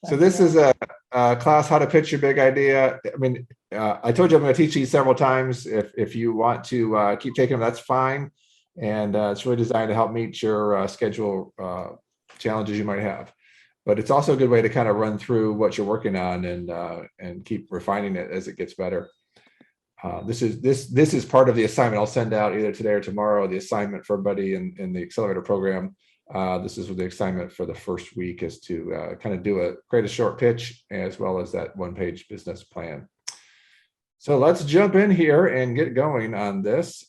So this is a class, how to pitch your big idea. I mean, I told you I'm going to teach these several times. If you want to keep taking them, that's fine. And it's really designed to help meet your schedule challenges you might have. But it's also a good way to kind of run through what you're working on and keep refining it as it gets better. This is part of the assignment I'll send out either today or tomorrow. The assignment for everybody in the accelerator program. This is the assignment for the first week, is to kind of create a short pitch as well as that one-page business plan. So let's jump in here and get going on this.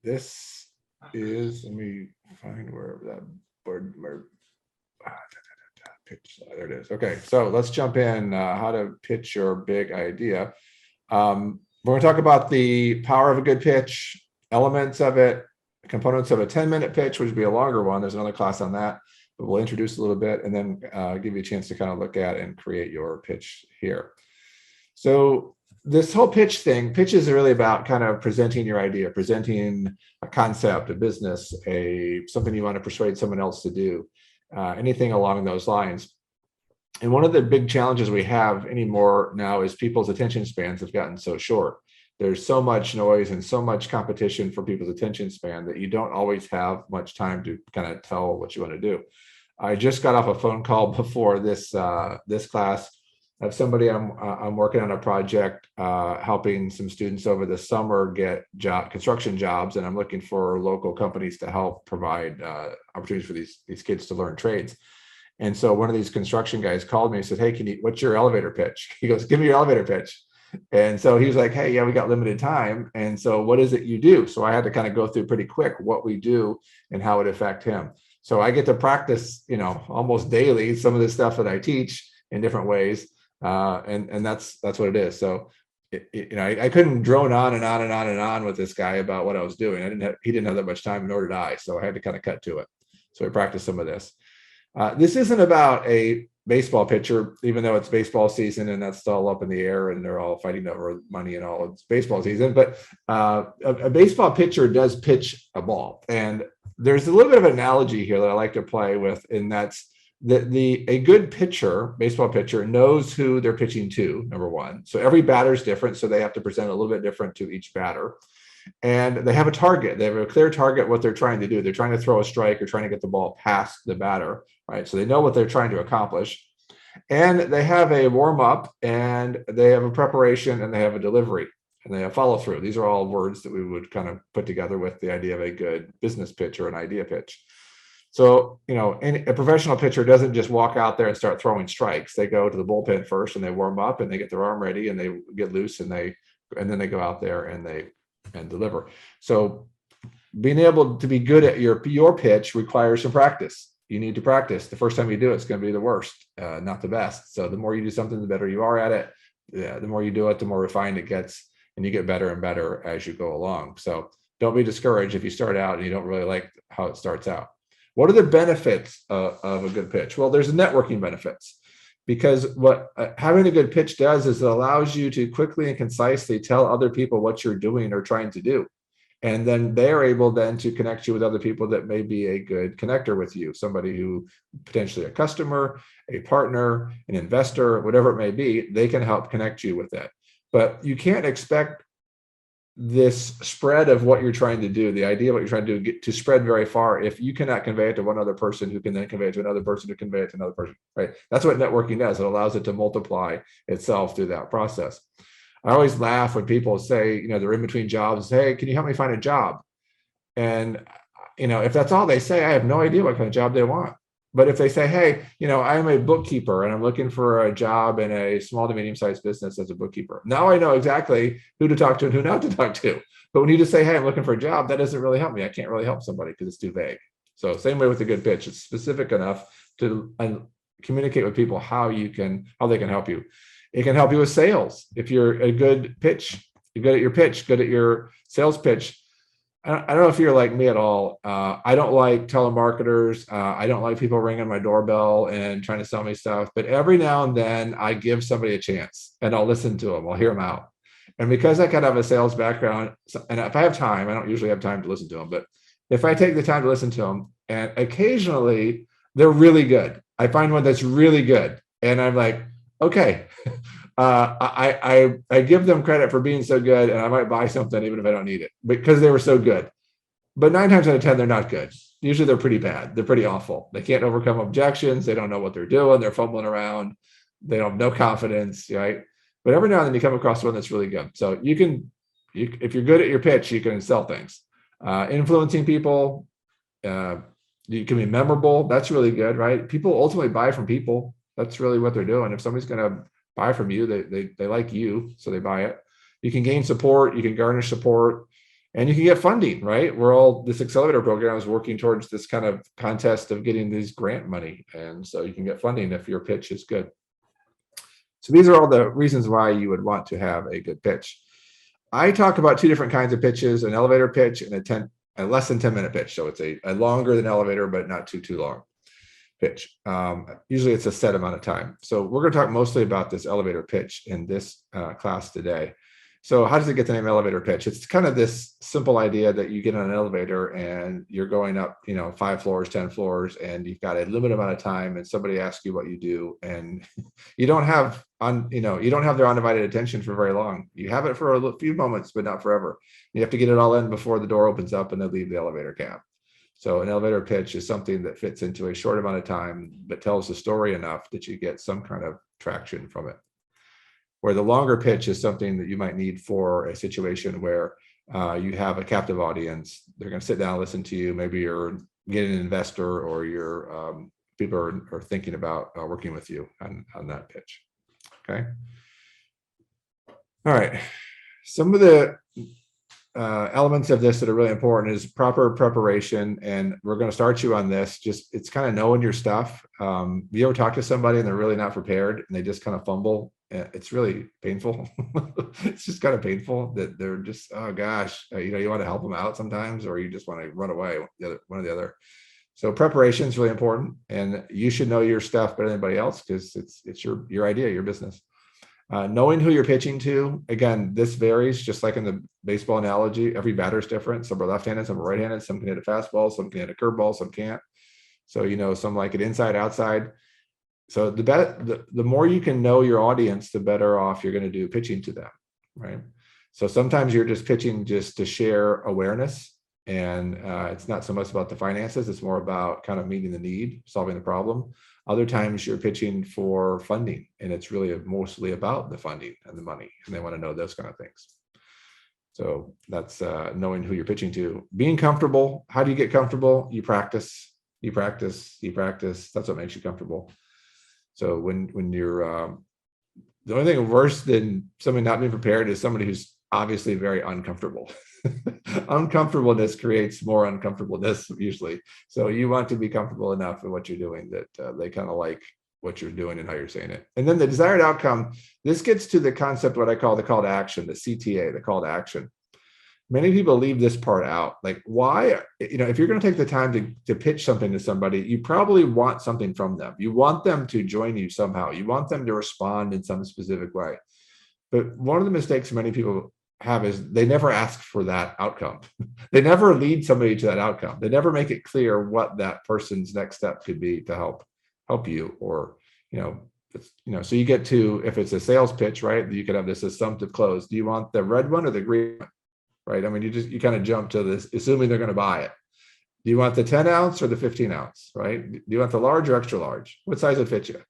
This is, let me find where that board, pitch, there it is. Okay, so let's jump in, how to pitch your big idea. We're going to talk about the power of a good pitch, elements of it, components of a 10-minute pitch, which would be a longer one. There's another class on that, but we'll introduce a little bit and then give you a chance to kind of look at and create your pitch here. So this whole pitches are really about kind of presenting your idea, presenting a concept, a business, something you want to persuade someone else to do, anything along those lines. And one of the big challenges we have anymore now is people's attention spans have gotten so short. There's so much noise and so much competition for people's attention span that you don't always have much time to kind of tell what you want to do. I just got off a phone call before this class of somebody I'm working on a project, helping some students over the summer get construction jobs, and I'm looking for local companies to help provide opportunities for these kids to learn trades. And so one of these construction guys called me and said, "Hey, what's your elevator pitch?" He goes, "Give me your elevator pitch." And so he was like, "Hey, yeah, we got limited time. And so what is it you do?" So I had to kind of go through pretty quick what we do and how it affect him. So I get to practice, almost daily, some of the stuff that I teach in different ways. And that's what it is. So, I couldn't drone on and on and on and on with this guy about what I was doing. He didn't have that much time, nor did I. So I had to kind of cut to it. So we practiced some of this. This isn't about a baseball pitcher, even though it's baseball season and that's all up in the air and they're all fighting over money and all. It's baseball season, but a baseball pitcher does pitch a ball. And there's a little bit of an analogy here that I like to play with, and that's a good pitcher, baseball pitcher, knows who they're pitching to, number one. So every batter is different, so they have to present a little bit different to each batter. And they have a target. They have a clear target what they're trying to do. They're trying to throw a strike or trying to get the ball past the batter, right? So they know what they're trying to accomplish. And they have a warm-up, and they have a preparation, and they have a delivery, and they have follow-through. These are all words that we would kind of put together with the idea of a good business pitch or an idea pitch. So, a professional pitcher doesn't just walk out there and start throwing strikes. They go to the bullpen first and they warm up and they get their arm ready and they get loose and then they go out there and deliver. So being able to be good at your pitch requires some practice. You need to practice. The first time you do it, it's going to be the worst, not the best. So the more you do something, the better you are at it. The more you do it, the more refined it gets, and you get better and better as you go along. So don't be discouraged if you start out and you don't really like how it starts out. What are the benefits of a good pitch? Well, there's networking benefits, because what having a good pitch does is it allows you to quickly and concisely tell other people what you're doing or trying to do. And then they're able then to connect you with other people that may be a good connector with you, somebody who potentially a customer, a partner, an investor, whatever it may be, they can help connect you with that. But you can't expect this spread of what you're trying to do, the idea of what you're trying to do, to spread very far if you cannot convey it to one other person who can then convey it to another person who can convey it to another person, right? That's what networking does. It allows it to multiply itself through that process. I always laugh when people say, they're in between jobs, "Hey, can you help me find a job?" And, if that's all they say, I have no idea what kind of job they want. But if they say, "Hey, I'm a bookkeeper and I'm looking for a job in a small to medium-sized business as a bookkeeper," now I know exactly who to talk to and who not to talk to. But when you just say, "Hey, I'm looking for a job," that doesn't really help me. I can't really help somebody because it's too vague. So same way with a good pitch. It's specific enough to communicate with people how they can help you. It can help you with sales. If you're a good pitch, you're good at your pitch, good at your sales pitch. I don't know if you're like me at all. I don't like telemarketers. I don't like people ringing my doorbell and trying to sell me stuff. But every now and then I give somebody a chance and I'll listen to them. I'll hear them out. And because I kind of have a sales background, and if I have time, I don't usually have time to listen to them, but if I take the time to listen to them, and occasionally they're really good. I find one that's really good, and I'm like, okay, I give them credit for being so good, and I might buy something even if I don't need it because they were so good. But 9 times out of 10, they're not good. Usually they're pretty bad. They're pretty awful. They can't overcome objections. They don't know what they're doing. They're fumbling around. They don't have no confidence, right? But every now and then you come across one that's really good. So if you're good at your pitch, you can sell things. Influencing people, you can be memorable. That's really good, right? People ultimately buy from people. That's really what they're doing. If somebody's going to buy from you, they like you, so they buy it. You can gain support. You can garnish support. And you can get funding, right? This accelerator program is working towards this kind of contest of getting these grant money. And so you can get funding if your pitch is good. So these are all the reasons why you would want to have a good pitch. I talk about 2 different kinds of pitches, an elevator pitch and a less than 10-minute pitch. So it's a longer than elevator, but not too long pitch. Usually it's a set amount of time. So we're going to talk mostly about this elevator pitch in this class today. So how does it get the name elevator pitch? It's kind of this simple idea that you get on an elevator and you're going up, 5 floors, 10 floors, and you've got a limited amount of time, and somebody asks you what you do, and you don't have their undivided attention for very long. You have it for a few moments, but not forever. You have to get it all in before the door opens up and they leave the elevator cab. So an elevator pitch is something that fits into a short amount of time, but tells the story enough that you get some kind of traction from it. Where the longer pitch is something that you might need for a situation where you have a captive audience. They're going to sit down and listen to you. Maybe you're getting an investor, or people are thinking about working with you on that pitch. Okay. All right. Some of the elements of this that are really important is proper preparation. And we're going to start you on this. It's kind of knowing your stuff. You ever talk to somebody and they're really not prepared and they just kind of fumble? It's really painful. It's just kind of painful that they're just, oh gosh, you want to help them out sometimes, or you just want to run away, one or the other. So preparation is really important, and you should know your stuff better than anybody else because it's your idea, your business. Knowing who you're pitching to, again, this varies, just like in the baseball analogy. Every batter is different. Some are left-handed, some are right-handed, some can hit a fastball, some can hit a curveball, some can't. So, some like it inside, outside. So the more you can know your audience, the better off you're going to do pitching to them, right? So sometimes you're just pitching just to share awareness, and it's not so much about the finances. It's more about kind of meeting the need, solving the problem. Other times you're pitching for funding, and it's really mostly about the funding and the money, and they want to know those kind of things. So that's knowing who you're pitching to. Being comfortable. How do you get comfortable? You practice, you practice, you practice. That's what makes you comfortable. So when you're, the only thing worse than somebody not being prepared is somebody who's obviously very uncomfortable. Uncomfortableness creates more uncomfortableness usually. So you want to be comfortable enough in what you're doing that they kind of like what you're doing and how you're saying it. And then the desired outcome, this gets to the concept, what I call the call to action, the CTA, the call to action. Many people leave this part out. Like, why, if you're going to take the time to pitch something to somebody, you probably want something from them. You want them to join you somehow. You want them to respond in some specific way. But one of the mistakes many people have is they never ask for that outcome. They never lead somebody to that outcome. They never make it clear what that person's next step could be to help you, or, so you get to, if it's a sales pitch, right, you could have this assumptive close. Do you want the red one or the green one? Right? I mean, you kind of jump to this, assuming they're going to buy it. Do you want the 10 ounce or the 15 ounce, right? Do you want the large or extra large? What size would fit you?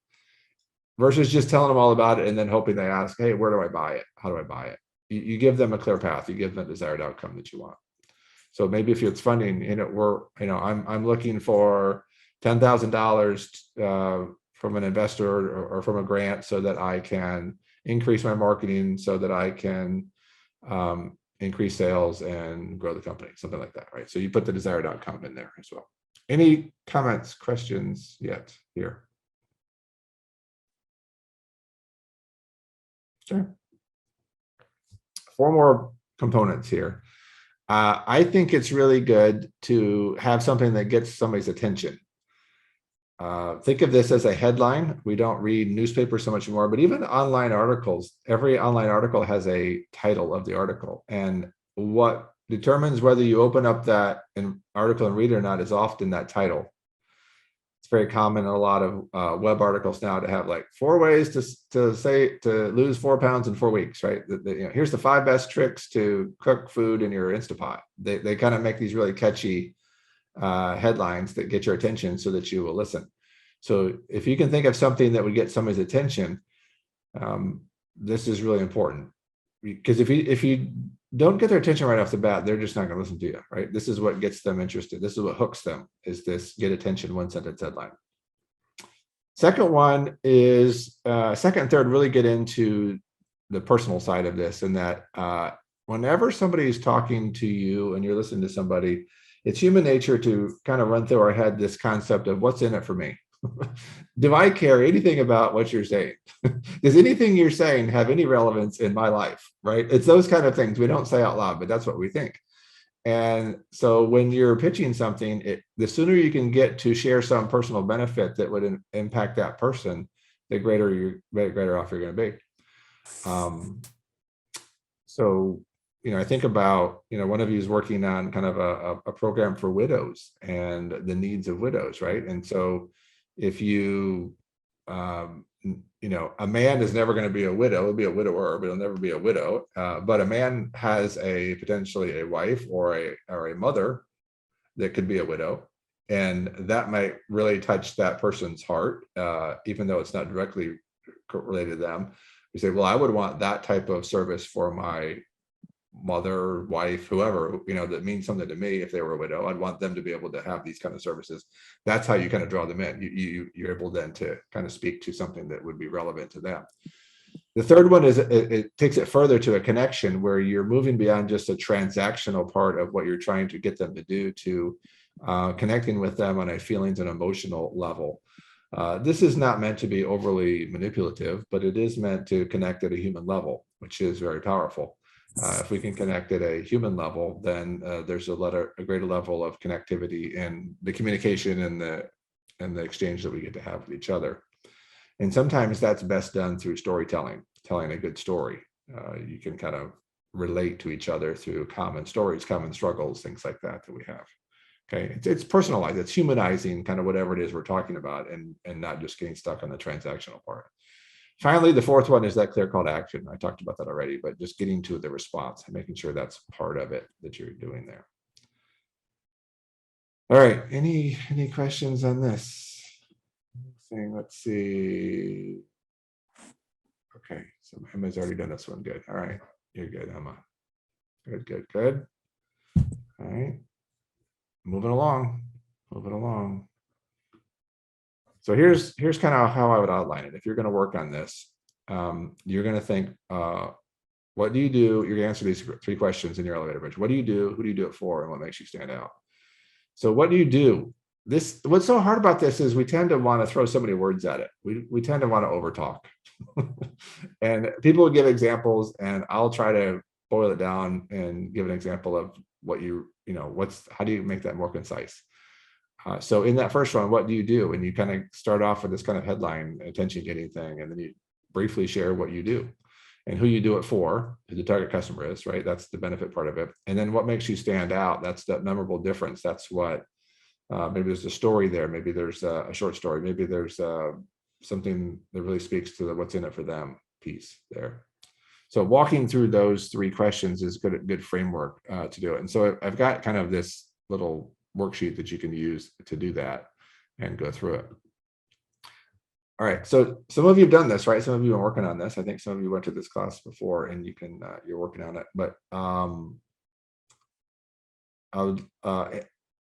Versus just telling them all about it and then hoping they ask, hey, where do I buy it? How do I buy it? You give them a clear path. You give them the desired outcome that you want. So maybe if it's funding, I'm looking for $10,000 from an investor or from a grant so that I can increase my marketing, so that I can increase sales and grow the company, something like that, right? So you put the desired outcome in there as well. Any comments, questions yet here? Sure. 4 more components here. I think it's really good to have something that gets somebody's attention. Think of this as a headline. We don't read newspapers so much more, but even online articles, every online article has a title of the article. And what determines whether you open up that article and read it or not is often that title. very common in a lot of web articles now to have like 4 ways to lose 4 pounds in 4 weeks, right? Here's the 5 best tricks to cook food in your Instapot. They kind of make these really catchy headlines that get your attention so that you will listen. So if you can think of something that would get somebody's attention, this is really important, because if you don't get their attention right off the bat, they're just not going to listen to you, right? This is what gets them interested. This is what hooks them, is this get attention, 1 sentence headline. Second one is second and third really get into the personal side of this, and that whenever somebody is talking to you and you're listening to somebody, it's human nature to kind of run through our head this concept of what's in it for me. Do I care anything about what you're saying? Does anything you're saying have any relevance in my life, right? It's those kind of things we don't say out loud, but that's what we think. And so when you're pitching something, the sooner you can get to share some personal benefit that would impact that person, the greater off you're going to be. So, I think about, one of you is working on kind of a program for widows and the needs of widows, right? And so if you, a man is never going to be a widow, he'll be a widower, but he'll never be a widow. But a man has potentially a wife or a mother that could be a widow. And that might really touch that person's heart, even though it's not directly related to them. You say, well, I would want that type of service for my mother, wife, whoever, that means something to me. If they were a widow, I'd want them to be able to have these kind of services. That's how you kind of draw them in. You're able then to kind of speak to something that would be relevant to them. The third one is it takes it further to a connection where you're moving beyond just a transactional part of what you're trying to get them to do to connecting with them on a feelings and emotional level. This is not meant to be overly manipulative, but it is meant to connect at a human level, which is very powerful. If we can connect at a human level, then there's a greater level of connectivity in the communication and the exchange that we get to have with each other. And sometimes that's best done through storytelling, telling a good story. You can kind of relate to each other through common stories, common struggles, things like that we have. Okay, it's personalized, it's humanizing kind of whatever it is we're talking about, and not just getting stuck on the transactional part. Finally, the fourth one is that clear call to action. I talked about that already, but just getting to the response and making sure that's part of it that you're doing there. All right, any questions on this? Let's see. Okay, so Emma's already done this one. Good. All right, you're good, Emma. Good. All right, moving along. So here's kind of how I would outline it. If you're going to work on this, you're going to think, what do you do? You're going to answer these 3 questions in your elevator pitch. What do you do? Who do you do it for? And what makes you stand out? So what do you do? What's so hard about this is we tend to want to throw so many words at it. We tend to want to overtalk. And people will give examples, and I'll try to boil it down and give an example of what how do you make that more concise? So in that first one, what do you do? And you kind of start off with this kind of headline, attention-getting thing, and then you briefly share what you do and who you do it for, who the target customer is, right? That's the benefit part of it. And then what makes you stand out? That's that memorable difference. That's what, maybe there's a story there. Maybe there's a short story. Maybe there's something that really speaks to the what's in it for them piece there. So walking through those 3 questions is good framework to do it. And so I've got kind of this little worksheet that you can use to do that and go through it. All right, so some of you have done this, right? Some of you are working on this. I think some of you went to this class before, and you're working on it. But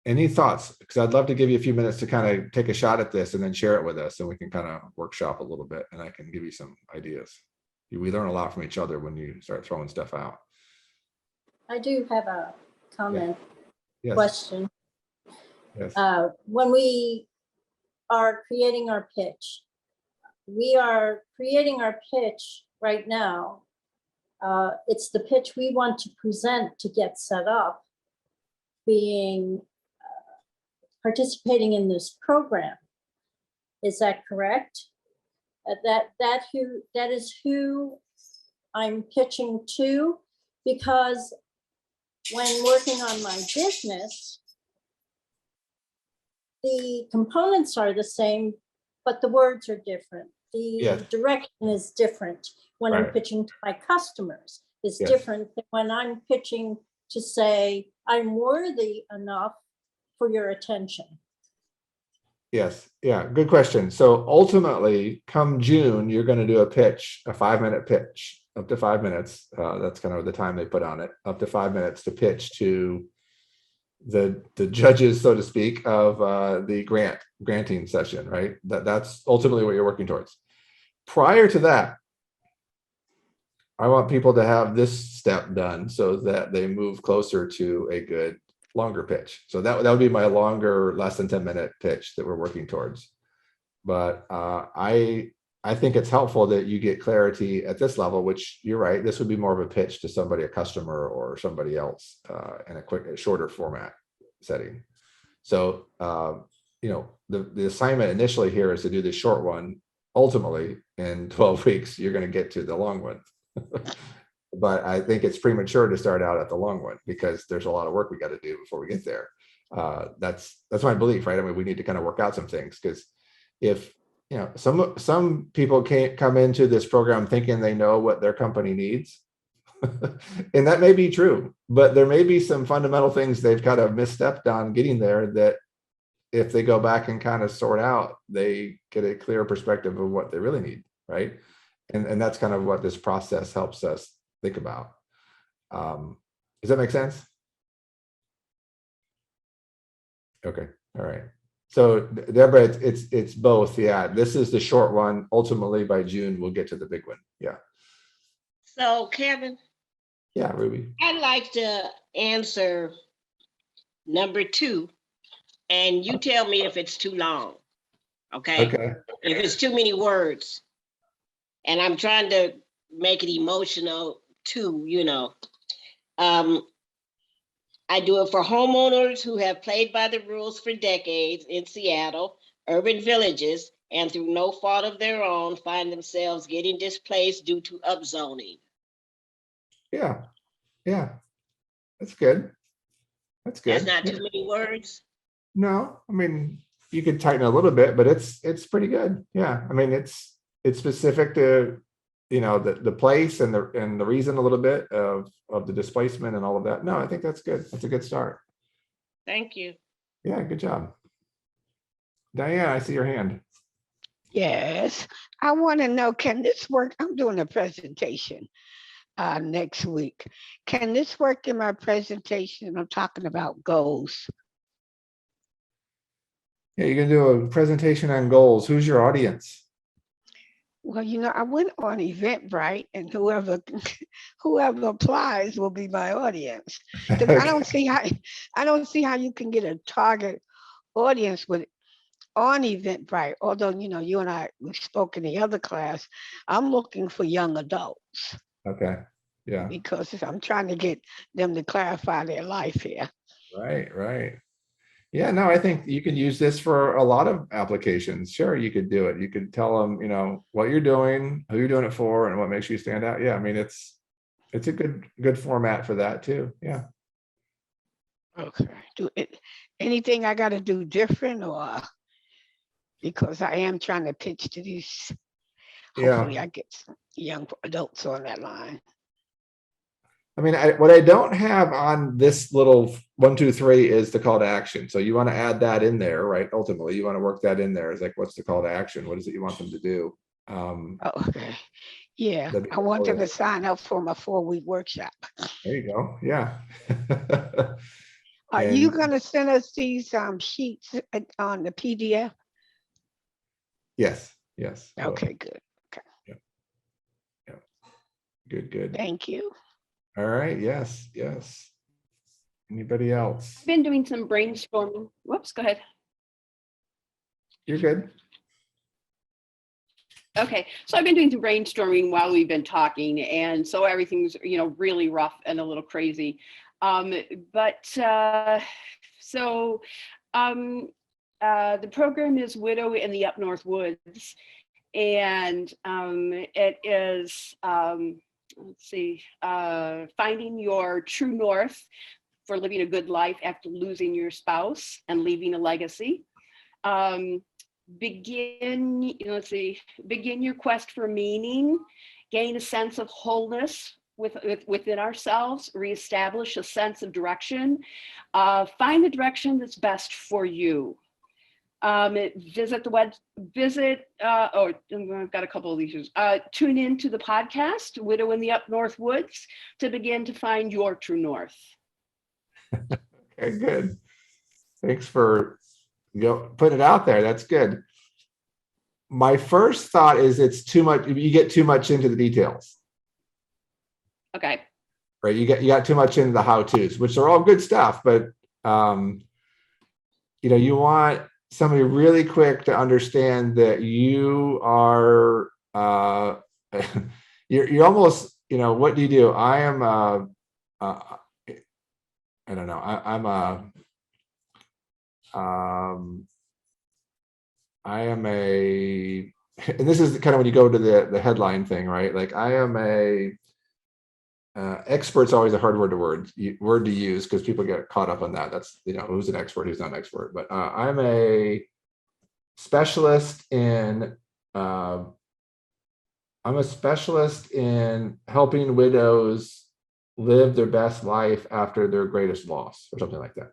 any thoughts? Because I'd love to give you a few minutes to kind of take a shot at this and then share it with us, and we can kind of workshop a little bit, and I can give you some ideas. We learn a lot from each other when you start throwing stuff out. I do have a comment, Yes. question. Yes. When we are creating our pitch, we are creating our pitch right now. It's the pitch we want to present to GetSetUp, being participating in this program. Is that correct? That is who I'm pitching to, because when working on my business, the components are the same, but the words are different. Yes. The direction is different when I'm Right. pitching to my customers. It's Yes. different than when I'm pitching to say, I'm worthy enough for your attention. Yes. Yeah. Good question. So ultimately, come June, you're going to do a pitch, a 5-minute pitch, up to 5 minutes. That's kind of the time they put on it, up to 5 minutes to pitch to the judges, so to speak, of the granting session, right? That's ultimately what you're working towards. Prior to that, I want people to have this step done so that they move closer to a good longer pitch. So that would be my longer, less than 10-minute pitch that we're working towards. But I think it's helpful that you get clarity at this level, which you're right, this would be more of a pitch to somebody, a customer or somebody else in a shorter format setting. So the assignment initially here is to do the short one. Ultimately, in 12 weeks, you're going to get to the long one. But I think it's premature to start out at the long one because there's a lot of work we got to do before we get there. That's my belief, right? I mean, we need to kind of work out some things because if some people can't come into this program thinking they know what their company needs, and that may be true, but there may be some fundamental things they've kind of misstepped on getting there that if they go back and kind of sort out, they get a clear perspective of what they really need, right? And that's kind of what this process helps us think about. Does that make sense? Okay, all right. So Deborah, it's both. Yeah, this is the short one. Ultimately, by June, we'll get to the big one. Yeah. So Kevin, Yeah, Ruby. I'd like to answer number 2, and you tell me if it's too long. Okay. Okay. If it's too many words, and I'm trying to make it emotional too, I do it for homeowners who have played by the rules for decades in Seattle, urban villages, and through no fault of their own, find themselves getting displaced due to upzoning. Yeah. Yeah. That's good. That's That's good. not too many words. No, I mean, you could tighten a little bit, but it's pretty good. Yeah. I mean, it's specific to the place and the reason a little bit of the displacement and all of that. No, I think that's good. That's a good start. Thank you. Yeah, good job. Diane, I see your hand. Yes, I want to know, can this work? I'm doing a presentation next week. Can this work in my presentation? I'm talking about goals. Yeah, you're gonna do a presentation on goals. Who's your audience? Well, I went on Eventbrite, and whoever applies will be my audience. Because I don't see how you can get a target audience on Eventbrite. Although you and I we spoke in the other class, I'm looking for young adults. Okay. Yeah. Because I'm trying to get them to clarify their life here. Right. Right. Yeah, no, I think you could use this for a lot of applications. Sure, you could do it. You could tell them, what you're doing, who you're doing it for, and what makes you stand out. Yeah, I mean, it's a good format for that too. Yeah. Okay. Anything I got to do different, or because I am trying to pitch to these? Hopefully, Yeah. I get some young adults on that line. I mean, what I don't have on this little 1, 2, 3 is the call to action. So you want to add that in there, right? Ultimately, you want to work that in there. It's like, what's the call to action? What is it you want them to do? Oh, okay. Yeah, That'd be I want them helpful. to sign up for my 4-week workshop. There you go. Yeah. Are you And going to send us these sheets on the PDF? yes, yes. I will. Okay, good. Okay, Yeah. Good. thank you. All right. Yes. Anybody else? I've been doing some brainstorming. Whoops, go ahead. You're good. Okay, so I've been doing some brainstorming while we've been talking, and so everything's really rough and a little crazy. The program is Widow in the Up North Woods, and it is finding your true north for living a good life after losing your spouse and leaving a legacy. Begin, let's see, begin your quest for meaning, gain a sense of wholeness within ourselves, reestablish a sense of direction, find the direction that's best for you. Visit the web, I've got a couple of these. Tune into the podcast, Widow in the Up North Woods, to begin to find your true north. Okay, good. Thanks for putting it out there. That's good. My first thought is it's too much. You get too much into the details, Okay. right? You got too much into the how-tos, which are all good stuff, but you want somebody really quick to understand that you are you're almost, what do you do? I am I don't know. I am a, and this is kind of when you go to the headline thing, right? Like I am a, expert's always a hard word to use because people get caught up on that. That's, who's an expert, who's not an expert. But I'm a specialist in, I'm a specialist in helping widows live their best life after their greatest loss, or something like that.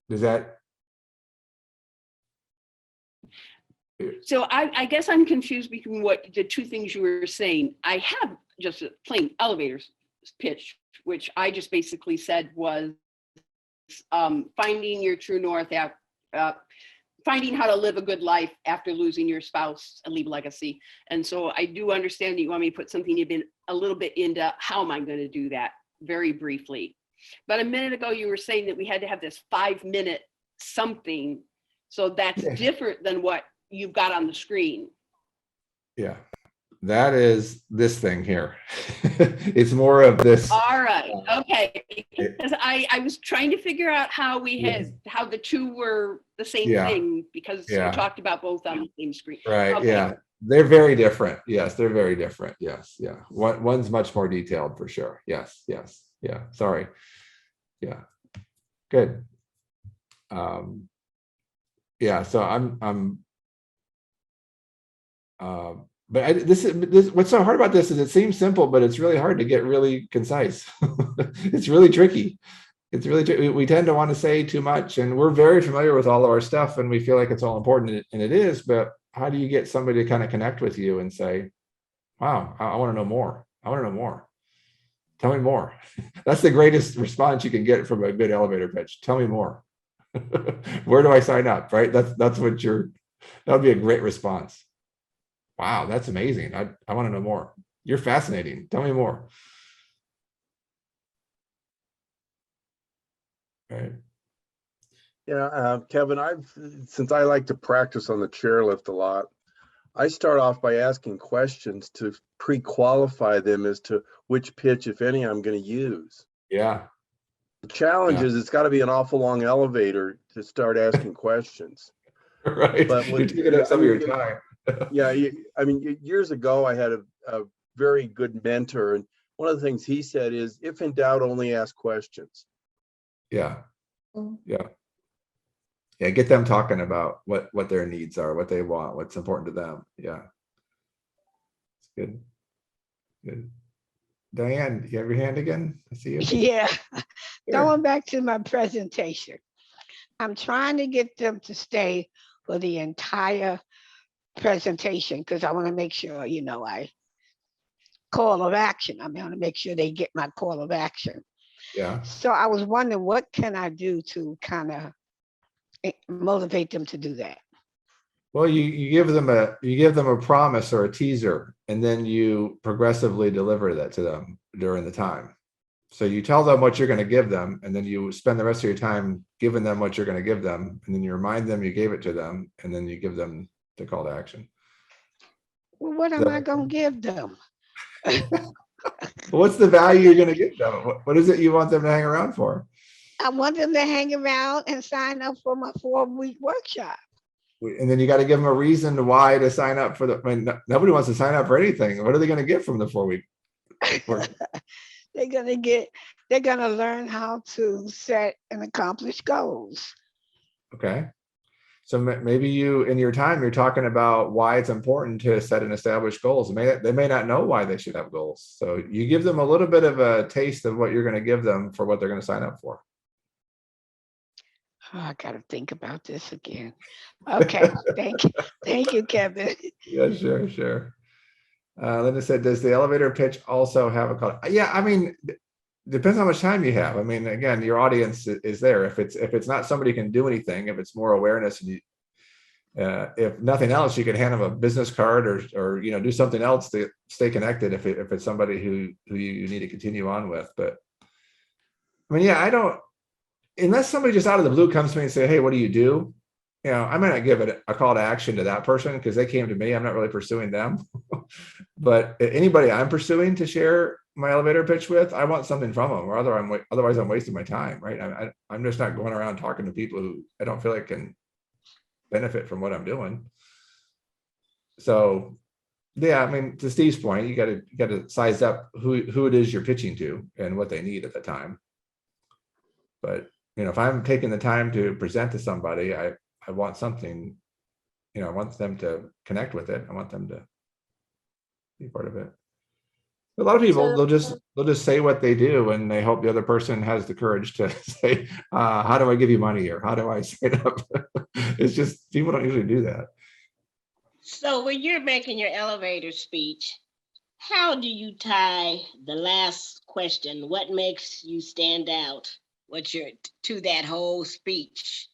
Does that? So I guess I'm confused between what the two things you were saying. I have just a plain elevator pitch, which I just basically said was finding your true north, finding how to live a good life after losing your spouse and leave a legacy. And so I do understand that you want me to put something a little bit into how am I going to do that very briefly. But a minute ago, you were saying that we had to have this 5-minute something. So that's different than what you've got on the screen. Yeah, that is this thing here. It's more of this. All right. Okay. Because I was trying to figure out how we had, how the two were the same thing, because we talked about both on the same screen. Right. Okay. Yeah. They're very different. Yes. They're very different. Yes. Yeah. One's much more detailed for sure. Yes. Yes. Yeah. Sorry. Yeah. Good. Yeah. So but this what's so hard about this is it seems simple, but it's really hard to get really concise. It's really tricky. It's really we tend to want to say too much, and we're very familiar with all of our stuff, and we feel like it's all important, and it is. But how do you get somebody to kind of connect with you and say, "Wow, I want to know more. I want to know more. Tell me more." That's the greatest response you can get from a good elevator pitch. Tell me more. Where do I sign up? Right? That's what that would be a great response. Wow, that's amazing. I want to know more. You're fascinating. Tell me more. Right. Yeah, Kevin, since I like to practice on the chairlift a lot, I start off by asking questions to pre-qualify them as to which pitch, if any, I'm going to use. Yeah. The challenge is it's got to be an awful long elevator to start asking questions. Right. But you're taking up some of your time. Yeah, I mean, years ago, I had a very good mentor, and one of the things he said is, if in doubt, only ask questions. Yeah. Yeah. Yeah. Get them talking about what their needs are, what they want, what's important to them. Yeah. It's good. Good. Diane, you have your hand again? I see you. Yeah. Sure. Going back to my presentation, I'm trying to get them to stay for the entire presentation because I want to make sure, I call of action. I want to make sure they get my call of action. Yeah. So I was wondering, what can I do to kind of motivate them to do that? Well, you give them a promise or a teaser, and then you progressively deliver that to them during the time. So you tell them what you're going to give them, and then you spend the rest of your time giving them what you're going to give them, and then you remind them you gave it to them, and then you give them the call to action. Well, what am I going to give them? What's the value you're going to give them? What is it you want them to hang around for? I want them to hang around and sign up for my 4-week workshop. And then you got to give them a reason why to sign up for nobody wants to sign up for anything. What are they going to get from the 4-week? They're going to learn how to set and accomplish goals. Okay. So maybe you, in your time, you're talking about why it's important to set and establish goals. They may not know why they should have goals. So you give them a little bit of a taste of what you're going to give them for what they're going to sign up for. Oh, I gotta think about this again. Okay, thank you, Kevin. Yeah, sure, sure. Linda said, does the elevator pitch also have a call? Yeah, I mean, depends how much time you have. I mean, again, your audience is there. If it's not somebody who can do anything, if it's more awareness, and you, if nothing else, you could hand them a business card or do something else to stay connected. If it's somebody who you need to continue on with. But I mean, yeah, I don't, unless somebody just out of the blue comes to me and say, hey, what do you do? I might not give it a call to action to that person because they came to me. I'm not really pursuing them. But anybody I'm pursuing to share my elevator pitch with, I want something from them, or otherwise I'm wasting my time, right? I'm just not going around talking to people who I don't feel like can benefit from what I'm doing. So yeah, I mean, to Steve's point, you got to size up who it is you're pitching to and what they need at the time. But if I'm taking the time to present to somebody, I want something, I want them to connect with it. I want them to be part of it. A lot of people, they'll just say what they do, and they hope the other person has the courage to say, how do I give you money, or how do I sign up? It's just, people don't usually do that. So when you're making your elevator speech, how do you tie the last question? What makes you stand out? To that whole speech?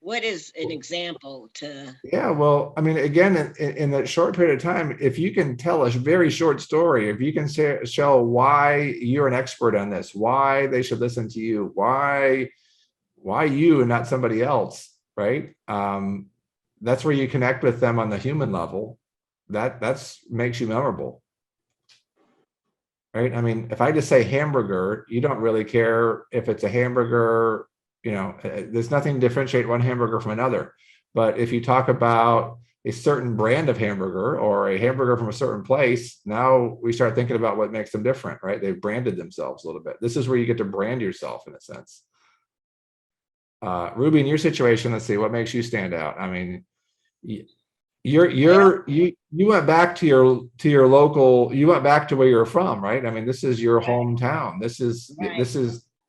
What is an example to? Yeah, well, I mean, again, in that short period of time, if you can tell a very short story, if you can show why you're an expert on this, why they should listen to you, why you and not somebody else, right? That's where you connect with them on the human level. That's makes you memorable, right? I mean, if I just say hamburger, you don't really care if it's a hamburger. There's nothing to differentiate one hamburger from another. But if you talk about a certain brand of hamburger or a hamburger from a certain place, now we start thinking about what makes them different, right? They've branded themselves a little bit. This is where you get to brand yourself in a sense. Ruby, in your situation, let's see, what makes you stand out? I mean, you went back to your local, you went back to where you're from, right? I mean, this is your hometown. This is,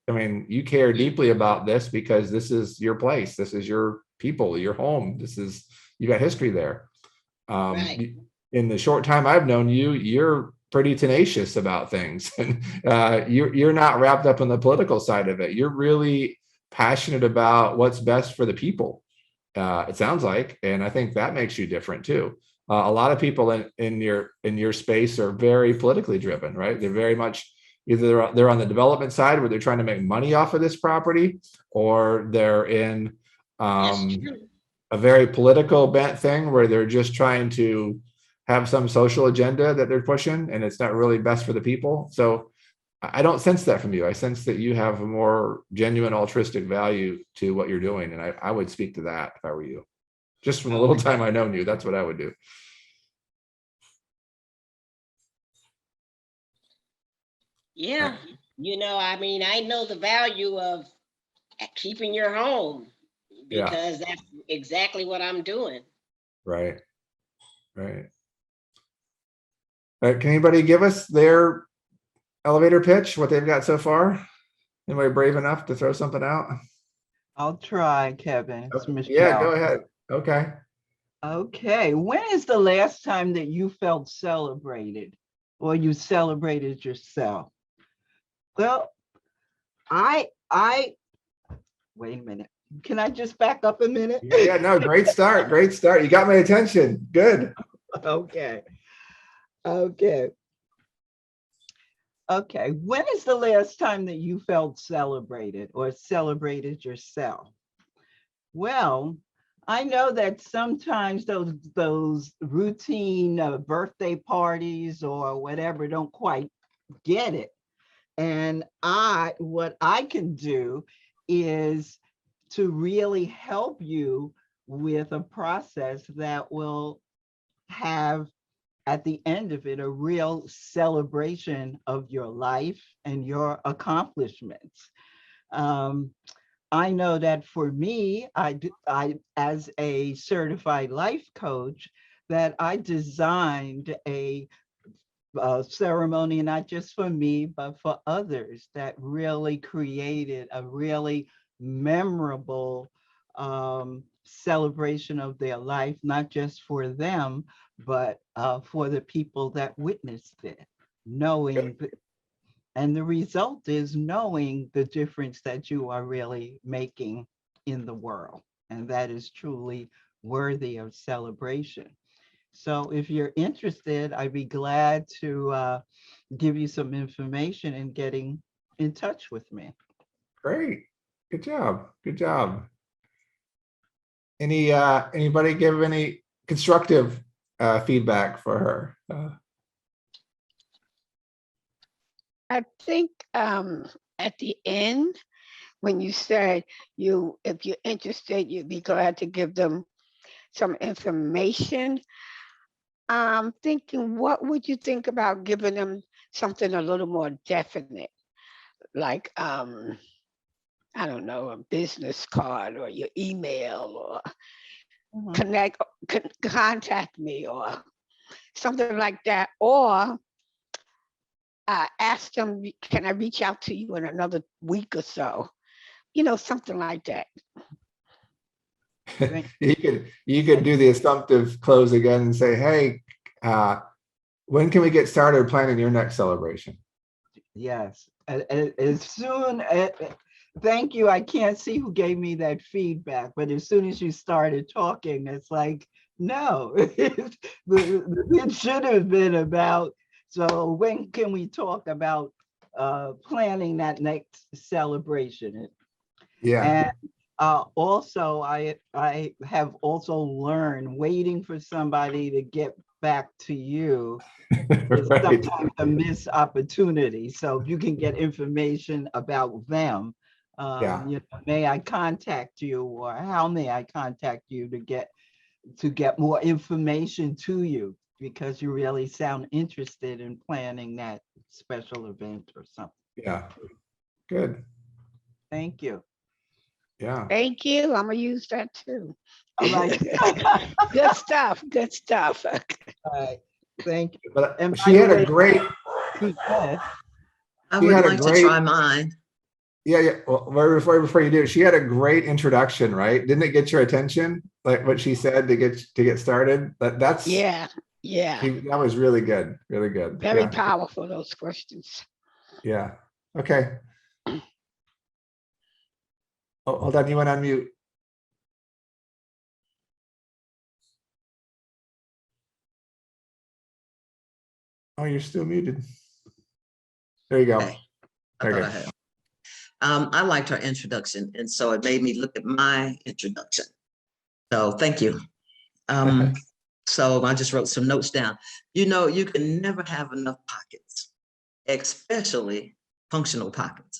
I mean, you care deeply about this because this is your place. This is your people, your home. You got history there. Right. In the short time I've known you, you're pretty tenacious about things, and you're not wrapped up in the political side of it. You're really passionate about what's best for the people. It sounds like, and I think that makes you different too. A lot of people in your space are very politically driven, right? They're very much either they're on the development side where they're trying to make money off of this property, or they're in a very political bent thing where they're just trying to have some social agenda that they're pushing, and it's not really best for the people. So I don't sense that from you. I sense that you have a more genuine altruistic value to what you're doing. And I would speak to that if I were you. Just from the little time I've known you, that's what I would do. Yeah. I mean, I know the value of keeping your home because that's exactly what I'm doing. Right. Right. Can anybody give us their elevator pitch, what they've got so far? Anybody brave enough to throw something out? I'll try, Kevin. It's Yeah, go Michelle. ahead. Okay. Okay. When is the last time that you felt celebrated or you celebrated yourself? Well, I wait a minute. Can I just back up a minute? Yeah, no, great start. Great start. You got my attention. Good. Okay. Okay. Okay. When is the last time that you felt celebrated or celebrated yourself? Well, I know that sometimes those routine birthday parties or whatever don't quite get it. And what I can do is to really help you with a process that will have at the end of it a real celebration of your life and your accomplishments. I know that for me, I as a certified life coach, that I designed a ceremony, not just for me, but for others, that really created a really memorable celebration of their life, not just for them, but for the people that witnessed it, knowing, and the result is knowing the difference that you are really making in the world. And that is truly worthy of celebration. So if you're interested, I'd be glad to give you some information and getting in touch with me. Great. Good job. Good job. Anybody give any constructive feedback for her? I think at the end, when you said if you're interested, you'd be glad to give them some information. I'm thinking, what would you think about giving them something a little more definite, like I don't know, a business card or your email or contact me or something like that, or ask them, can I reach out to you in another week or so? Something like that. You could do the assumptive close again and say, hey, when can we get started planning your next celebration? Yes, as soon as, thank you. I can't see who gave me that feedback, but as soon as you started talking, it's like, no, it should have been about, so when can we talk about planning that next celebration? Yeah. And also, I have also learned waiting for somebody to get back to you is Right. sometimes a missed opportunity. So if you can get information about them, Yeah. may I contact you, or how may I contact you to get more information to you, because you really sound interested in planning that special event or something. Yeah. Good. Thank you. Yeah. Thank you. I'm gonna use that too. All right. Good stuff. Good stuff. All right. Thank you. But And she by the had a way, great, go ahead. I She would had a like to great- try mine. yeah. Well, before you do, she had a great introduction, right? Didn't it get your attention? Like what she said to get started? That's Yeah. that was really good. Really good. Very Yeah. powerful, those questions. Yeah. Okay. Oh, hold on. You went on mute. Oh, you're still muted. There you go. Okay. I thought I had. I liked her introduction, and so it made me look at my introduction. So thank you. So I just wrote some notes down. You can never have enough pockets, especially functional pockets.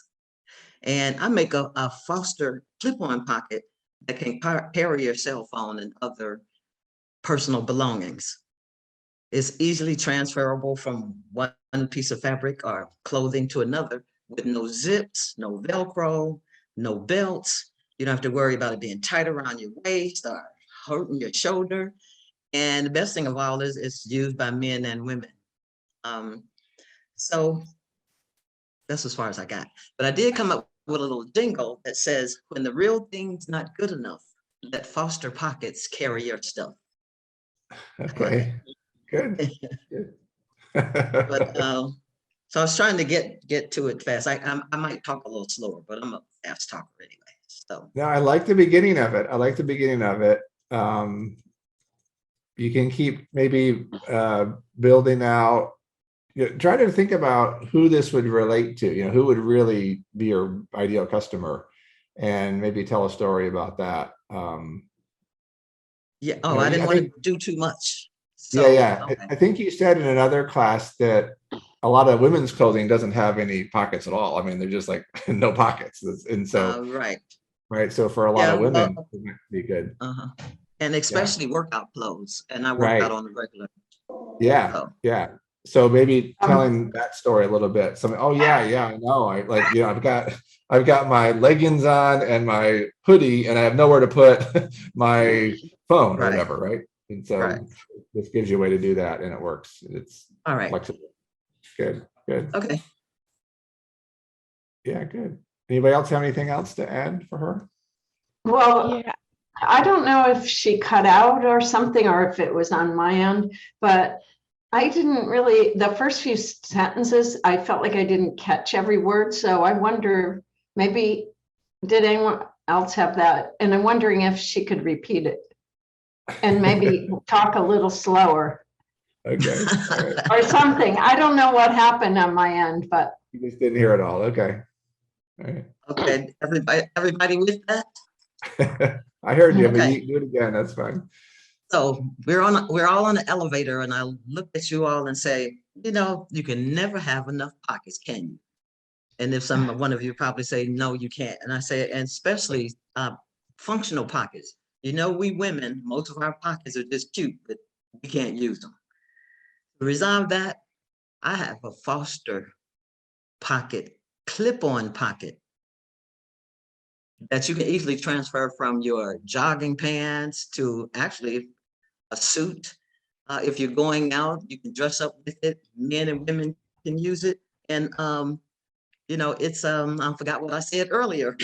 And I make a Foster clip-on pocket that can carry your cell phone and other personal belongings. It's easily transferable from one piece of fabric or clothing to another with no zips, no Velcro, no belts. You don't have to worry about it being tight around your waist or hurting your shoulder. And the best thing of all is it's used by men and women. So that's as far as I got. But I did come up with a little jingle that says, when the real thing's not good enough, let Foster pockets carry your stuff. Okay. Good. But so I was trying to get to it fast. I might talk a little slower, but I'm a fast talker anyway. So No, I like the beginning of it. I like the beginning of it. You can keep maybe building out. Try to think about who this would relate to. Who would really be your ideal customer, and maybe tell a story about that. yeah. Oh, I didn't want to do too much. So, yeah. Okay. I think you said in another class that a lot of women's clothing doesn't have any pockets at all. I mean, they're just like no pockets, and so right. So for a lot of women, it might be good. And especially workout clothes. And I work Right. out on the regular. Yeah. So. Yeah. So maybe telling that story a little bit. Something. Oh yeah, I know. I've I've got my leggings on and my hoodie, and I have nowhere to put my phone or Right. whatever, right? And so Right. this gives you a way to do that, and it works. It's All right. flexible. Good, good. Okay. Yeah, good. Anybody else have anything else to add for her? Well, Yeah, I don't know if she cut out or something, or if it was on my end, but I didn't really, the first few sentences, I felt like I didn't catch every word. So I wonder, maybe, did anyone else have that? And I'm wondering if she could repeat it and maybe talk a little slower Okay, all right. or something. I don't know what happened on my end, but You just didn't hear it all. Okay. All right. Okay. Everybody with that? I heard you, but Okay. you can do it again. That's fine. So we're all on the elevator, and I look at you all and say, you know, you can never have enough pockets, can you? And if one of you probably say, no, you can't. And I say, and especially functional pockets. You know, we women, most of our pockets are just cute, but we can't use them. To resolve that, I have a Foster pocket, clip-on pocket that you can easily transfer from your jogging pants to actually a suit. If you're going out, you can dress up with it. Men and women can use it. And you know, it's I forgot what I said earlier,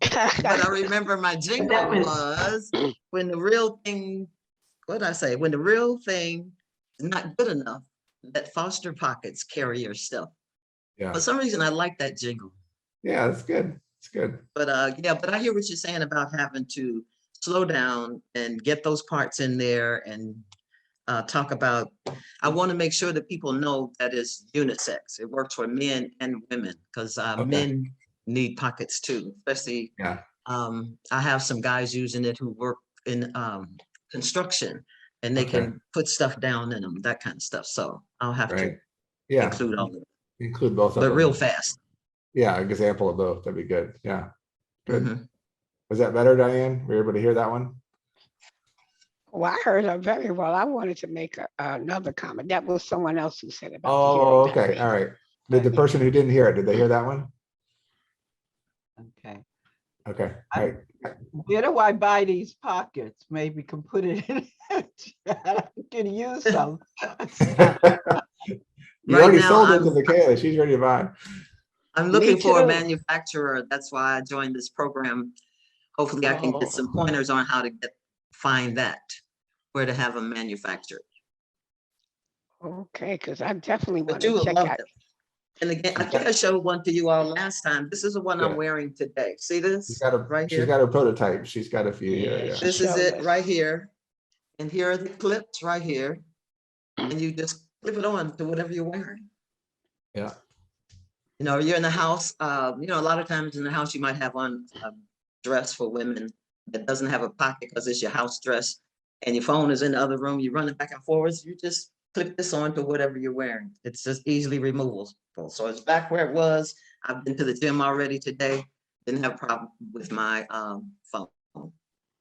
but I remember my jingle that was, was when the real thing, what did I say? When the real thing is not good enough, let Foster pockets carry your stuff. Yeah. For some reason, I like that jingle. Yeah, that's good. It's good. But yeah, but I hear what you're saying about having to slow down and get those parts in there and talk about, I want to make sure that people know that it's unisex. It works for men and women because men need pockets too, especially, Yeah. I have some guys using it who work in construction and they can put stuff down in them, that kind of stuff. So I'll have to include all of it. Include both of But them. real fast. Yeah, an example of both. That'd be good. Yeah. Good. Mhm. Was that better, Diane? Were you able to hear that one? well, I heard her very well. I wanted to make another comment. That was someone else who said about the Oh, hearing okay. aids. All right. Did the person who didn't hear it, did they hear that one? Okay. Okay. All right. Where do I buy these pockets? Maybe can put it in. I can use some. You Right already now, sold it to Michaela. She's ready to buy. I'm Me looking for a too. manufacturer. That's why I joined this program. Hopefully I can get some pointers on how to find that, where to have them manufactured. Okay, because I definitely But want you to will check love out. them. And again, I think I showed one to you all last time. This is the one Yeah. I'm wearing today. See this She's got right she's here? got her prototype. She's got a few here. Yeah, Yeah. she This is showed it us. right here. And here are the clips right here. And you just clip it on to whatever you're wearing. Yeah. You know, you're in the house, you know, a lot of times in the house, you might have on a dress for women that doesn't have a pocket because it's your house dress and your phone is in the other room, you run it back and forwards, you just clip this on to whatever you're wearing. It's just easily removable. So it's back where it was. I've been to the gym already today. Didn't have a problem with my phone.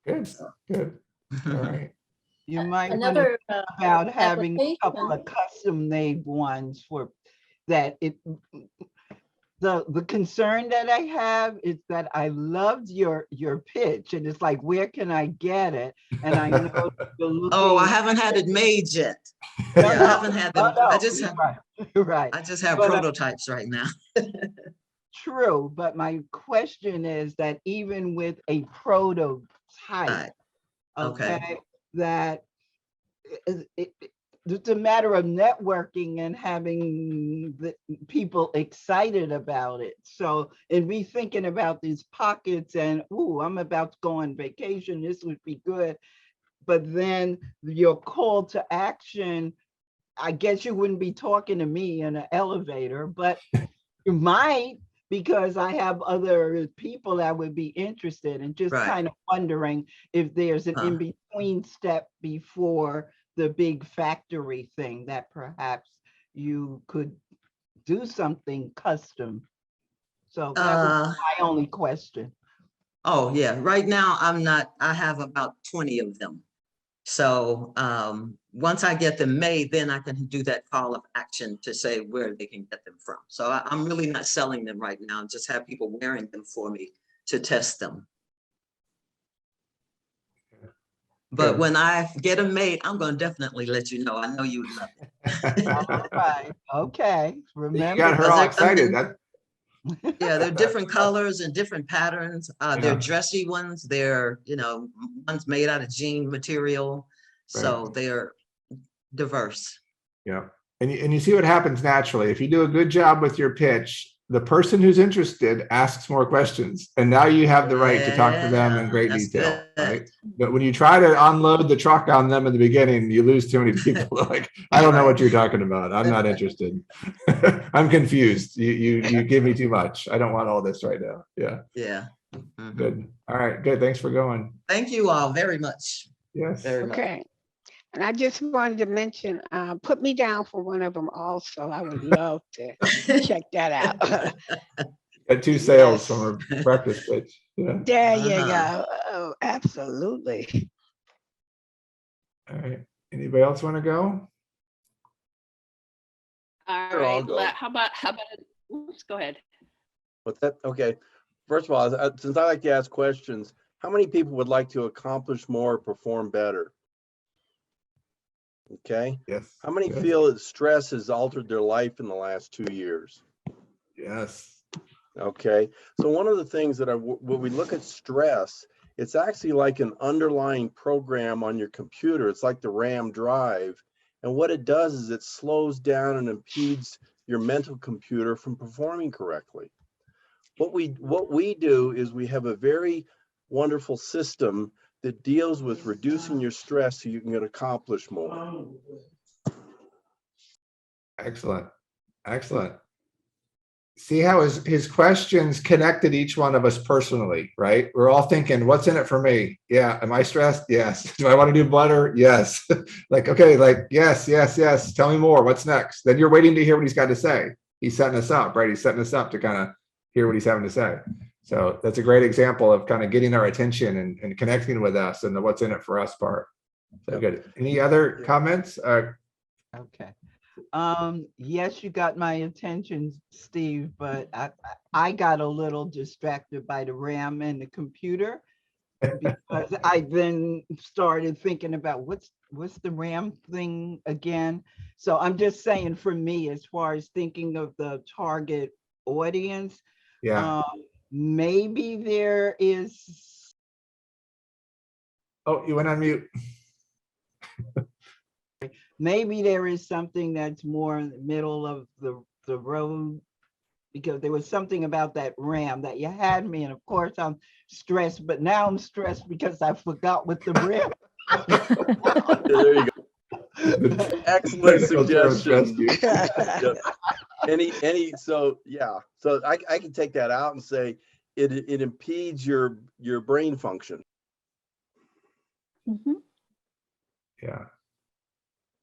Good. Good. All right. You might want to Another think about having a couple application. of custom made ones for that. The concern that I have is that I loved your pitch and it's like, where can I get it? And I know you're Oh, I looking. haven't had it made yet. No, Yeah, I haven't had them. no, I just you're have, right, you're right. I just have But, prototypes right now. true, but my question is that even with a prototype, Right. Okay. okay, that it's a matter of networking and having the people excited about it. So, and be thinking about these pockets and, ooh, I'm about to go on vacation, this would be good. But then your call to action, I guess you wouldn't be talking to me in an elevator, but you might, because I have other people that would be interested, and just Right. kind of wondering if there's an in-between step before the big factory thing that perhaps you could do something custom. So that was my only question. Oh, yeah. Right now, I have about 20 of them. So once I get them made, then I can do that call of action to say where they can get them from. So I'm really not selling them right now. Just have people wearing them for me to test them. But Good. when I get them made, I'm going to definitely let you know. I know you would love it. All right, okay, You remember. got her Because all they're excited. coming- Yeah, they're different colors and different patterns. They're Yeah. dressy ones. They're, ones made out of jean material. So they're diverse. Yeah. And you see what happens naturally. If you do a good job with your pitch, the person who's interested asks more questions. And now you have the right to talk to them in great That's detail, good. right? But when you try to unload the truck on them in the beginning, you lose too many people. Like, I don't know what you're talking about. I'm not interested. I'm confused. You give me too much. I don't want all this right now. Yeah. Yeah. Mhm. Good. All right. Good. Thanks for going. Thank you all very much. Yes. Very much. Okay. And I just wanted to mention, put me down for one of them also. I would love to check that out. Got 2 sales from a breakfast pitch. Yeah. There you go. Oh, absolutely. All right. Anybody else want to go? All Sure, I'll right, go. how about, oops, go ahead. What's that? Okay. First of all, since I like to ask questions, how many people would like to accomplish more, or perform better? Okay. Yes. How many Yes. feel that stress has altered their life in the last 2 years? Yes. Okay. So one of the things that when we look at stress, it's actually like an underlying program on your computer. It's like the RAM drive. And what it does is it slows down and impedes your mental computer from performing correctly. What we do is we have a very wonderful system that deals with reducing your stress so you can accomplish more. Excellent. Excellent. See how his questions connected each one of us personally, right? We're all thinking, what's in it for me? Yeah. Am I stressed? Yes. Do I want to do better? Yes. Like, okay, like, yes, yes, yes. Tell me more. What's next? Then you're waiting to hear what he's got to say. He's setting us up, right? He's setting us up to kind of hear what he's having to say. So that's a great example of kind of getting our attention and connecting with us and the what's in it for us part. So good. Any other comments? Okay. Yes, you got my attention, Steve, but I got a little distracted by the RAM and the computer because I then started thinking about what's the RAM thing again. So I'm just saying, for me, as far as thinking of the target audience, Yeah. maybe there is. Oh, you went on mute. Maybe there is something that's more in the middle of the road, because there was something about that RAM that you had me, and of course I'm stressed, but now I'm stressed because I forgot what the RAM. There you go. Excellent suggestion. So yeah, so I can take that out and say it impedes your brain function. Mhm. Yeah.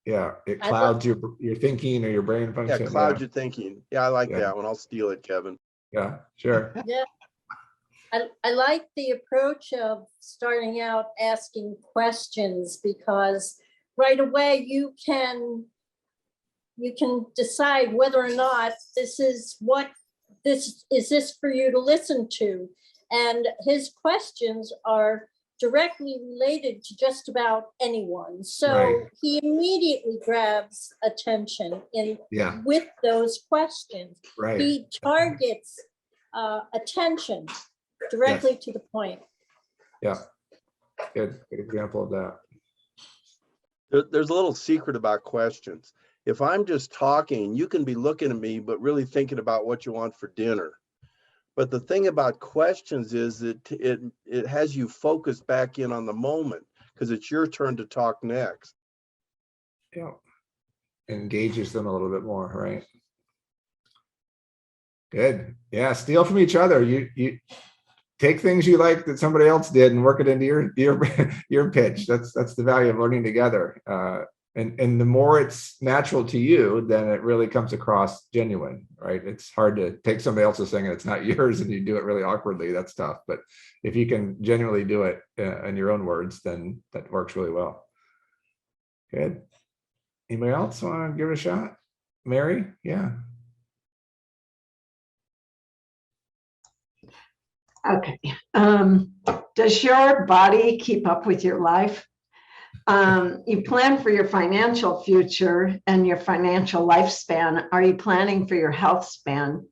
Yeah. It I clouds your thinking or your brain Yeah, function. cloud your thinking. Yeah, I like Yeah. that one. I'll steal it, Kevin. Yeah, sure. Yeah. I like the approach of starting out asking questions, because right away you can decide whether or not this is this for you to listen to. And his questions are directly related to just about anyone. So Right. he immediately grabs attention Yeah. with those questions. Right. He targets attention directly to the point. Yeah. Good example of that. There's a little secret about questions. If I'm just talking, you can be looking at me, but really thinking about what you want for dinner. But the thing about questions is that it has you focus back in on the moment, because it's your turn to talk next. Yeah. Engages them a little bit more, right? Good. Yeah. Steal from each other. You take things you like that somebody else did and work it into your pitch. That's the value of learning together. And the more it's natural to you, then it really comes across genuine, right? It's hard to take somebody else's thing and it's not yours and you do it really awkwardly. That's tough. But if you can genuinely do it in your own words, then that works really well. Good. Anybody else want to give it a shot? Mary? Yeah. Okay. Does your body keep up with your life? You plan for your financial future and your financial lifespan. Are you planning for your health span?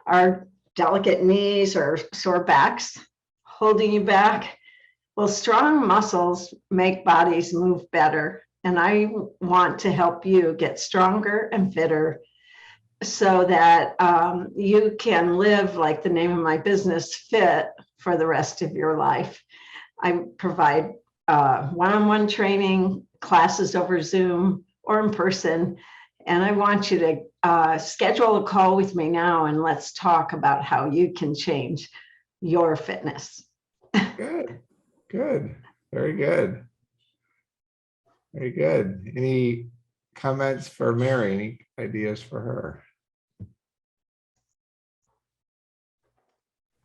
Are delicate knees or sore backs holding you back? Well, strong muscles make bodies move better. And I want to help you get stronger and fitter so that you can live like the name of my business, fit, for the rest of your life. I provide one-on-one training, classes over Zoom or in person. And I want you to schedule a call with me now and let's talk about how you can change your fitness. Good. Good. Very good. Very good. Any comments for Mary? Any ideas for her?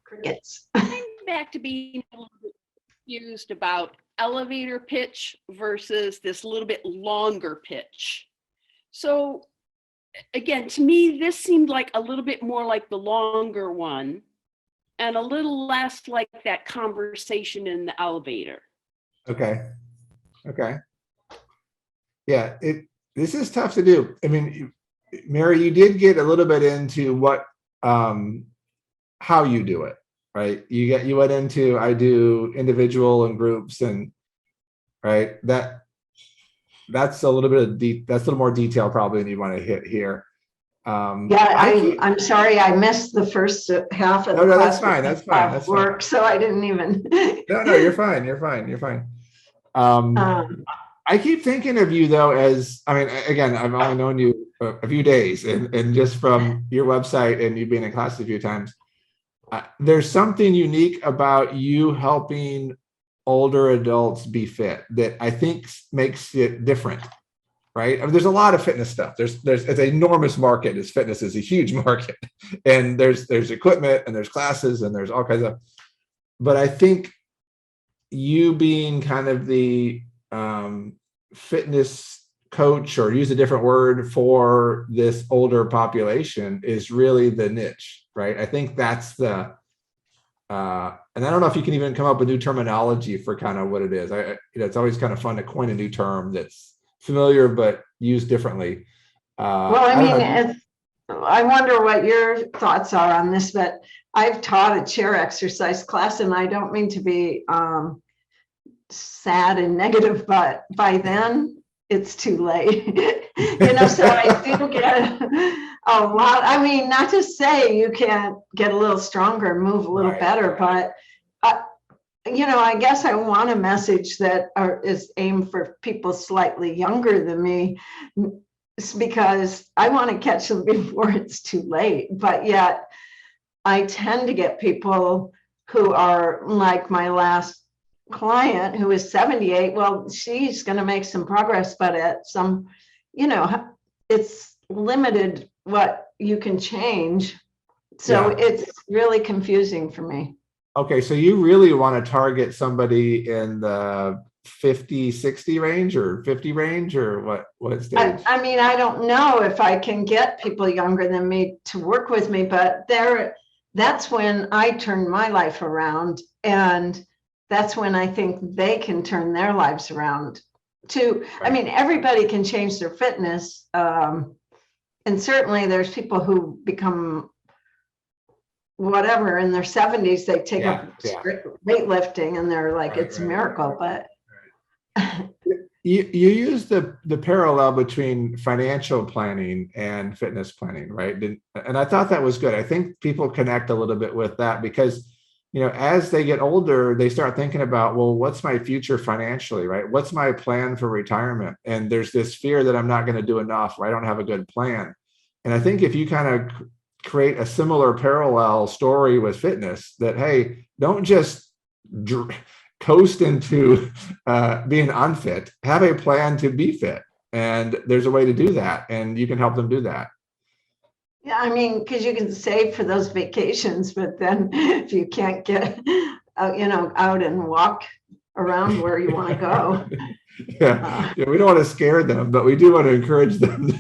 Crickets. I'm back to being a little bit confused about elevator pitch versus this little bit longer pitch. So again, to me, this seemed like a little bit more like the longer one and a little less like that conversation in the elevator. Okay. Okay. Yeah, this is tough to do. I mean, Mary, you did get a little bit into what how you do it, right? You went into, I do individual and groups, and right, that's a little bit of that's a little more detail probably than you want to hit here. I'm sorry, I missed the first half of the No, class. that's fine. That's fine. That's fine. Work, so I didn't even. No, you're fine. You're fine. You're fine. I keep thinking of you though as, I mean, again, I've only known you a few days, and just from your website and you being in class a few times, there's something unique about you helping older adults be fit that I think makes it different, right? I mean, there's a lot of fitness stuff. It's an enormous market. Fitness is a huge market, and there's equipment and there's classes and there's all kinds of. But I think you being kind of the fitness coach, or use a different word for this older population, is really the niche, right? I think that's the, and I don't know if you can even come up with new terminology for kind of what it is. It's always kind of fun to coin a new term that's familiar but used differently. Well, I wonder what your thoughts are on this, but I've taught a chair exercise class, and I don't mean to be sad and negative, but by then it's too late. So I do get a lot. I mean, not to say you can't get a little stronger, move a little better, but I guess I want a message that is aimed for people slightly younger than me, because I want to catch them before it's too late. But yet I tend to get people who are like my last client, who is 78. Well, she's going to make some progress, but at some, it's limited what you can change. So it's really confusing for me. Okay, so you really want to target somebody in the 50, 60 range or 50 range, or what stage? I mean, I don't know if I can get people younger than me to work with me, but that's when I turn my life around, and that's when I think they can turn their lives around too. I mean, everybody can change their fitness. And certainly there's people who become whatever in their 70s, they take up weightlifting and they're like, it's a miracle. But you use the parallel between financial planning and fitness planning, right? And I thought that was good. I think people connect a little bit with that because, as they get older, they start thinking about, well, what's my future financially, right? What's my plan for retirement? And there's this fear that I'm not going to do enough, or I don't have a good plan. And I think if you kind of create a similar parallel story with fitness, that, hey, don't just coast into being unfit, have a plan to be fit. And there's a way to do that, and you can help them do that. Yeah, I mean, because you can save for those vacations, but then if you can't get, out and walk around where you want to go. Yeah, we don't want to scare them, but we do want to encourage them.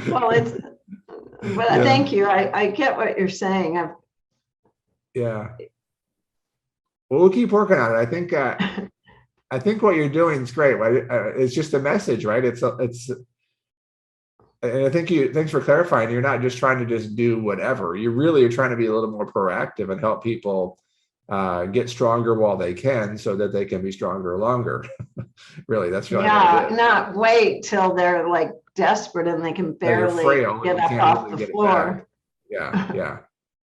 Well, but Yeah. thank you. I get what you're saying. Yeah. Well, we'll keep working on it. I think what you're doing is great. Right? It's just a message, right? And I think thanks for clarifying. You're not just trying to just do whatever. You really are trying to be a little more proactive and help people get stronger while they can, so that they can be stronger longer. Really, that's really what Yeah, it is. not wait till they're like desperate and they can So you're barely frail and get you up can't off really the get it floor. back. Yeah,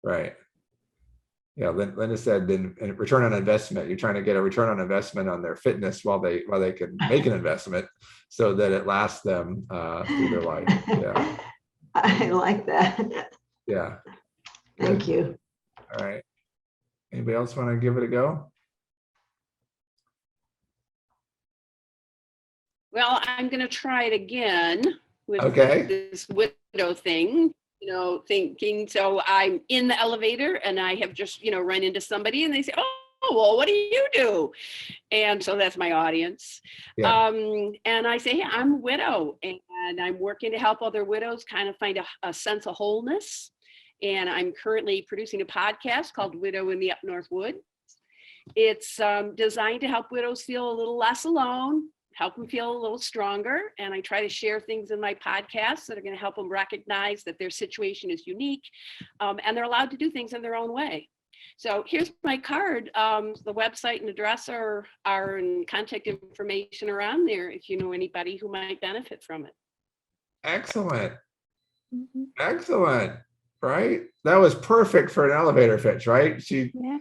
right. Yeah, Linda said, then in return on investment, you're trying to get a return on investment on their fitness while they can make an investment, so that it lasts them through their life. Yeah, I like that. yeah. Thank Good. you. All right. Anybody else want to give it a go? Well, I'm going to try it again with Okay. this widow thing, thinking, so I'm in the elevator and I have just, run into somebody and they say, oh, well, what do you do? And so that's my audience. Yeah. And I say, hey, I'm a widow and I'm working to help other widows kind of find a sense of wholeness. And I'm currently producing a podcast called Widow in the Up North Wood. It's designed to help widows feel a little less alone, help them feel a little stronger. And I try to share things in my podcasts that are going to help them recognize that their situation is unique, and they're allowed to do things in their own way. So here's my card. The website and address are and contact information around there if you know anybody who might benefit from it. Excellent. Excellent. Right. That was perfect for an elevator pitch, right? Yeah.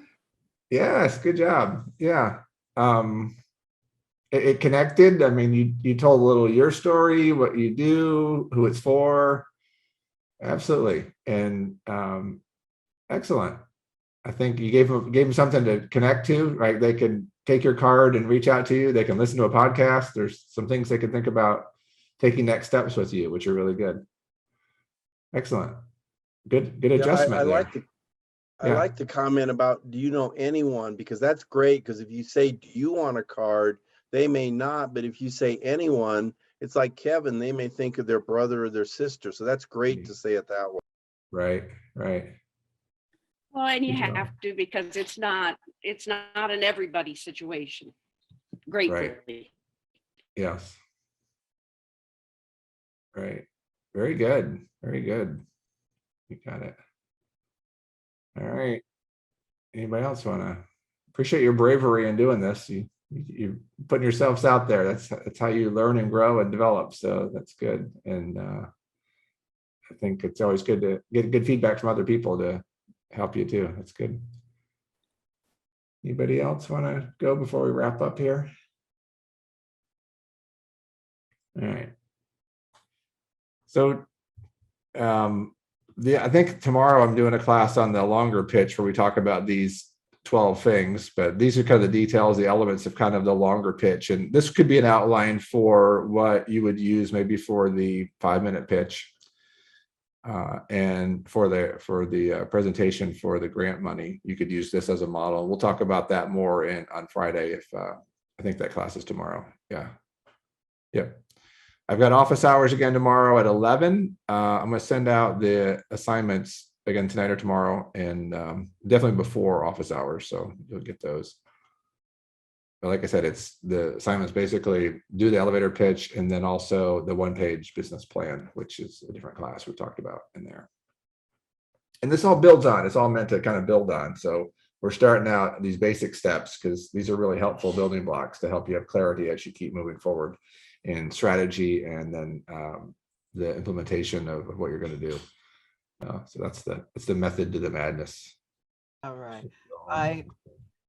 Yes, good job. Yeah. It connected. I mean, you told a little your story, what you do, who it's for. Absolutely. And excellent. I think you gave them something to connect to, right? They can take your card and reach out to you. They can listen to a podcast. There's some things they can think about taking next steps with you, which are really good. Excellent. Good adjustment there. I like the comment about, do you know anyone? Because that's great. Because if you say, do you want a card? They may not, but if you say anyone, it's like Kevin, they may think of their brother or their sister. So that's great to say it that way. Right. Well, and you have to, because it's not an everybody situation. Gratefully. Right. Yes. Right. Very good. You got it. All right. Anybody else want to? Appreciate your bravery in doing this. You putting yourselves out there. That's how you learn and grow and develop. So that's good. And I think it's always good to get good feedback from other people to help you too. That's good. Anybody else want to go before we wrap up here? All right. So I think tomorrow I'm doing a class on the longer pitch where we talk about these 12 things, but these are kind of the details, the elements of kind of the longer pitch. And this could be an outline for what you would use maybe for the 5-minute pitch and for the presentation for the grant money. You could use this as a model. We'll talk about that more on Friday if I think that class is tomorrow. Yeah. Yep. I've got office hours again tomorrow at 11. I'm going to send out the assignments again tonight or tomorrow, and definitely before office hours, so you'll get those. But like I said, it's the assignments basically do the elevator pitch and then also the 1-page business plan, which is a different class we talked about in there. And this all builds on. It's all meant to kind of build on. So we're starting out these basic steps because these are really helpful building blocks to help you have clarity as you keep moving forward in strategy and then the implementation of what you're going to do. So that's the method to the madness. All right.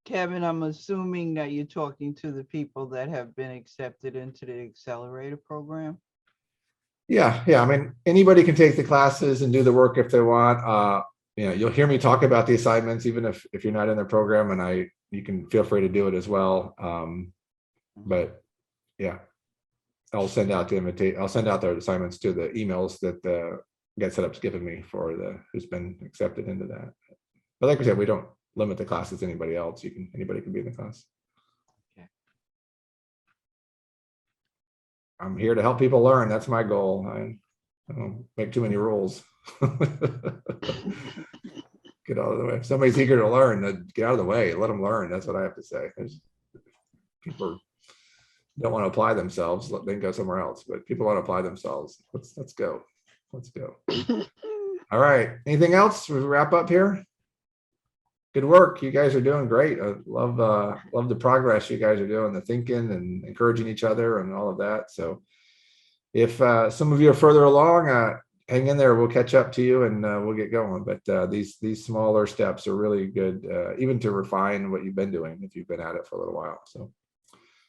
Kevin, I'm assuming that you're talking to the people that have been accepted into the accelerator program. Yeah. I mean, anybody can take the classes and do the work if they want. You'll hear me talk about the assignments, even if you're not in the program, and you can feel free to do it as well. But yeah. I'll send out their assignments to the emails that GetSetUp's given me for who's been accepted into that. But like I said, we don't limit the class as anybody else. Anybody can be in the class. Okay. I'm here to help people learn. That's my goal. I don't make too many rules. Get out of the way. If somebody's eager to learn, then get out of the way. Let them learn. That's what I have to say. People don't want to apply themselves, they can go somewhere else. But people want to apply themselves. Let's go. Let's go. All right. Anything else? We wrap up here. Good work. You guys are doing great. I love the progress you guys are doing, the thinking and encouraging each other and all of that. So if some of you are further along, hang in there. We'll catch up to you and we'll get going. But these smaller steps are really good, even to refine what you've been doing if you've been at it for a little while. So